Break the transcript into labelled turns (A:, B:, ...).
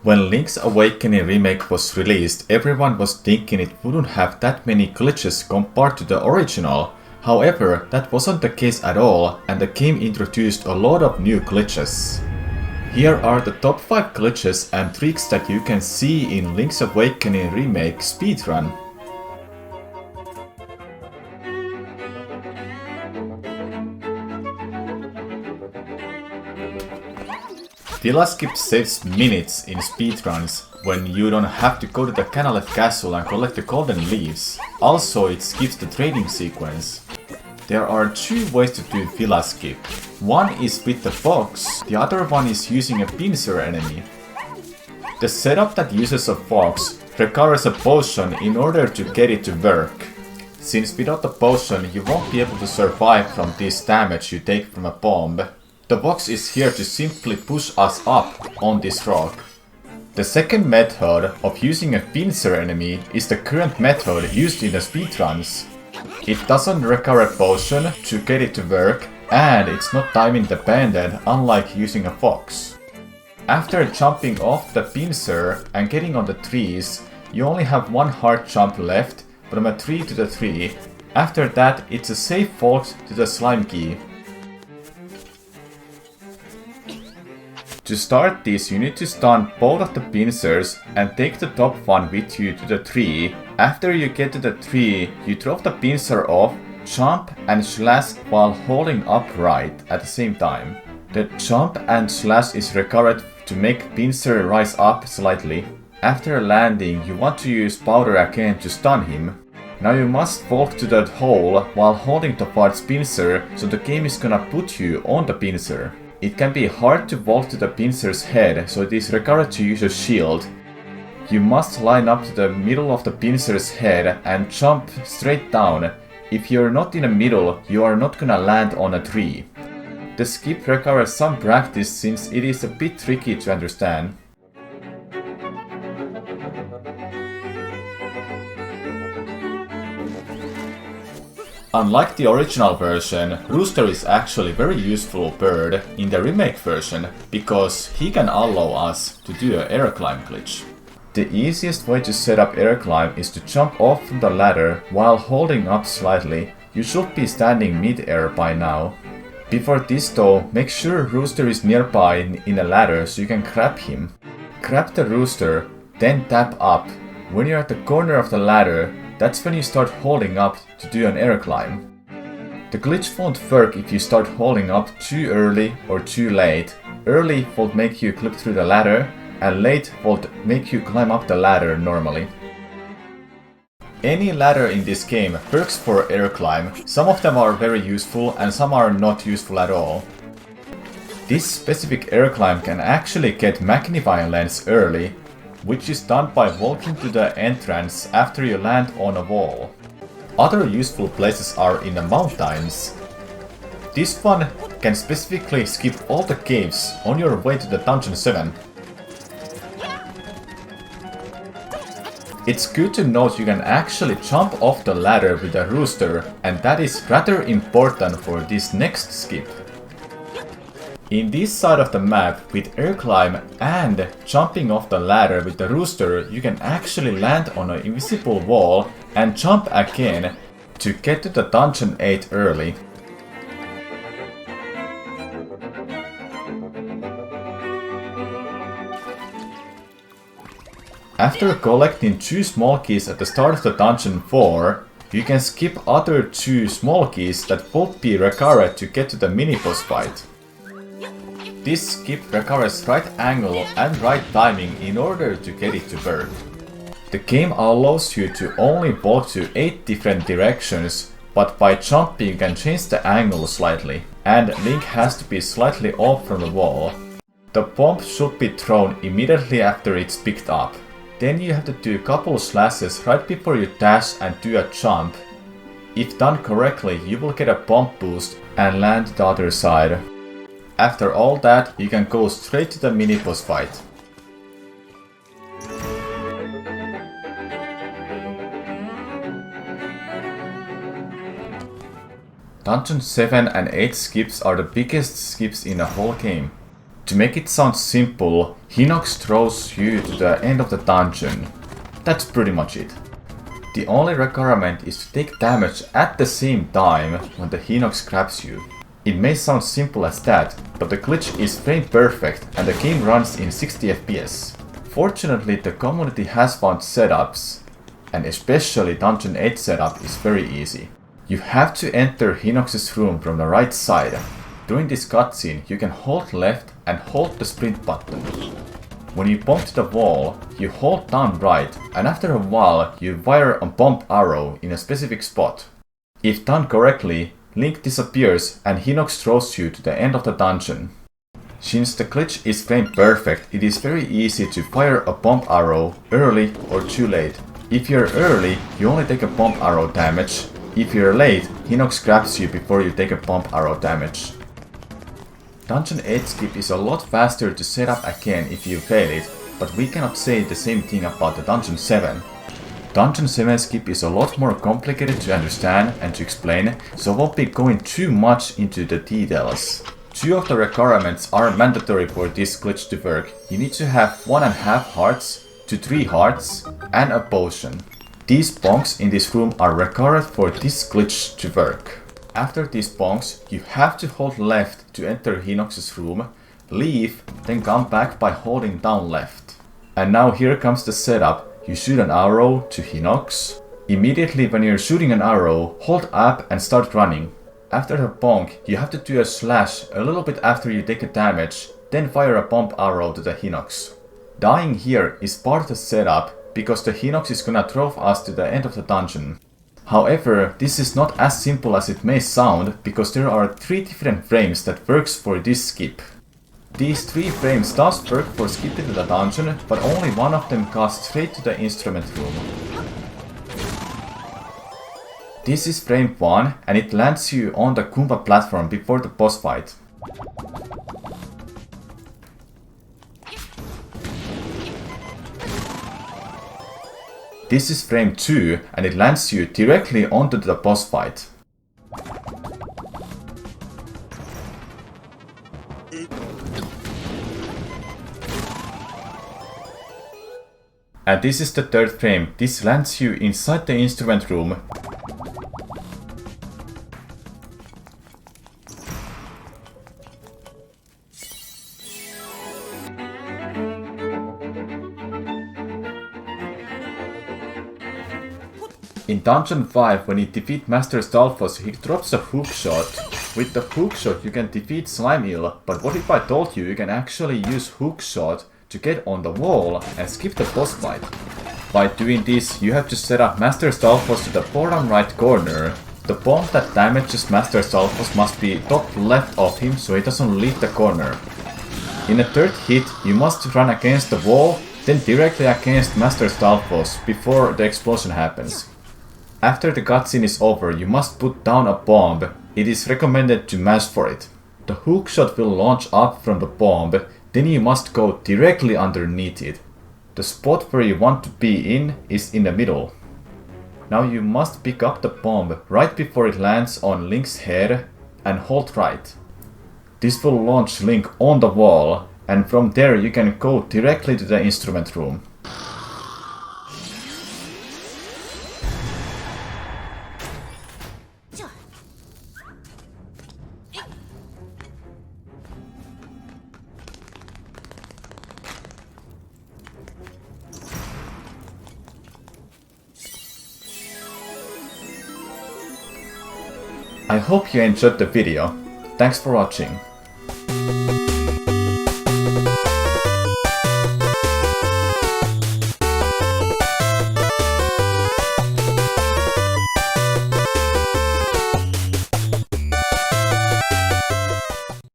A: When Link's Awakening remake was released, everyone was thinking it wouldn't have that many glitches compared to the original. However, that wasn't the case at all, and the game introduced a lot of new glitches. Here are the top 5 glitches and tricks that you can see in Link's Awakening remake Speedrun. Eel Skip saves minutes in speedruns when you don't have to go to the Canalet Castle and collect the golden leaves. Also, it skips the trading sequence. There are 2 ways to do Eel Skip. One is with the fox, the other one is using a pincer enemy. The setup that uses a fox requires a potion in order to get it to work. Since without the potion you won't be able to survive from this damage you take from a bomb. The box is here to simply push us up on this rock. The second method of using a pincer enemy is the current method used in the speedruns. It doesn't require a potion to get it to work, and it's not timing dependent unlike using a fox. After jumping off the pincer and getting on the trees, you only have one hard jump left from a tree to the tree. After that, it's a safe vault to the slime key. To start this, you need to stun both of the pincers and take the top one with you to the tree. After you get to the tree, you throw the pincer off, jump and slash while holding upright at the same time. The jump and slash is required to make pincer rise up slightly. After landing, you want to use powder again to stun him. Now you must walk to that hole while holding the parts pincer, so the game is gonna put you on the pincer. It can be hard to walk to the pincer's head, so it is required to use a shield. You must line up to the middle of the pincer's head and jump straight down. If you're not in the middle, you are not gonna land on a tree. The skip requires some practice since it is a bit tricky to understand. Unlike the original version, Rooster is actually a very useful bird in the remake version because he can allow us to do an air climb glitch. The easiest way to set up air climb is to jump off from the ladder while holding up slightly. You should be standing mid-air by now. Before this though, make sure Rooster is nearby in a ladder so you can grab him. Grab the Rooster, then tap up. When you're at the corner of the ladder, that's when you start holding up to do an air climb. The glitch won't work if you start holding up too early or too late. Early will make you clip through the ladder, and late will make you climb up the ladder normally. Any ladder in this game works for air climb. Some of them are very useful and some are not useful at all. This specific air climb can actually get magnifying lens early, which is done by walking to the entrance after you land on a wall. Other useful places are in the mountains. This one can specifically skip all the caves on your way to the Dungeon 7. It's good to note you can actually jump off the ladder with a Rooster, and that is rather important for this next skip. In this side of the map, with air climb and jumping off the ladder with the Rooster, you can actually land on an invisible wall and jump again to get to the Dungeon 8 early. After collecting 2 small keys at the start of the Dungeon 4, you can skip other 2 small keys that won't be required to get to the mini-boss fight. This skip requires right angle and right timing in order to get it to work. The game allows you to only walk to 8 different directions, but by jumping you can change the angle slightly, and Link has to be slightly off from the wall. The bomb should be thrown immediately after it's picked up. Then you have to do a couple slashes right before you dash and do a jump. If done correctly, you will get a bomb boost and land the other side. After all that, you can go straight to the mini-boss fight. Dungeon 7 and 8 skips are the biggest skips in the whole game. To make it sound simple, Hinox throws you to the end of the dungeon. That's pretty much it. The only requirement is to take damage at the same time when the Hinox grabs you. It may sound simple as that, but the glitch is frame perfect and the game runs in 60 FPS. Fortunately, the community has found setups, and especially Dungeon 8 setup is very easy. You have to enter Hinox's room from the right side. During this cutscene, you can hold left and hold the sprint button. When you bump to the wall, you hold down right, and after a while you fire a bump arrow in a specific spot. If done correctly, Link disappears and Hinox throws you to the end of the dungeon. Since the glitch is frame perfect, it is very easy to fire a bump arrow early or too late. If you're early, you only take a bump arrow damage. If you're late, Hinox grabs you before you take a bump arrow damage. Dungeon 8 skip is a lot faster to set up again if you fail it, but we cannot say the same thing about the Dungeon 7. Dungeon 7 skip is a lot more complicated to understand and to explain, so I won't be going too much into the details. 2 of the requirements are mandatory for this glitch to work. You need to have 1.5 hearts to 3 hearts and a potion. These bonks in this room are required for this glitch to work. After these bonks, you have to hold left to enter Hinox's room, leave, then come back by holding down left. And now here comes the setup. You shoot an arrow to Hinox. Immediately when you're shooting an arrow, hold up and start running. After the bonk, you have to do a slash a little bit after you take a damage, then fire a bump arrow to the Hinox. Dying here is part of the setup because the Hinox is gonna throw us to the end of the dungeon. However, this is not as simple as it may sound because there are 3 different frames that works for this skip. These 3 frames does work for skipping to the dungeon, but only one of them goes straight to the instrument room. This is frame 1 and it lands you on the Goomba platform before the boss fight. This is frame 2 and it lands you directly onto the boss fight. And this is the 3rd frame. This lands you inside the instrument room. In Dungeon 5, when you defeat Master Stalfos, he drops a hookshot. With the hookshot you can defeat Slime Eel, but what if I told you you can actually use hookshot to get on the wall and skip the boss fight? By doing this, you have to set up Master Stalfos to the bottom right corner. The bomb that damages Master Stalfos must be top left of him so he doesn't leave the corner. In a 3rd hit, you must run against the wall, then directly against Master Stalfos before the explosion happens. After the cutscene is over, you must put down a bomb. It is recommended to mash for it. The hookshot will launch up from the bomb, then you must go directly underneath it. The spot where you want to be in is in the middle. Now you must pick up the bomb right before it lands on Link's head and hold right. This will launch Link on the wall, and from there you can go directly to the instrument room. I hope you enjoyed the video. Thanks for watching.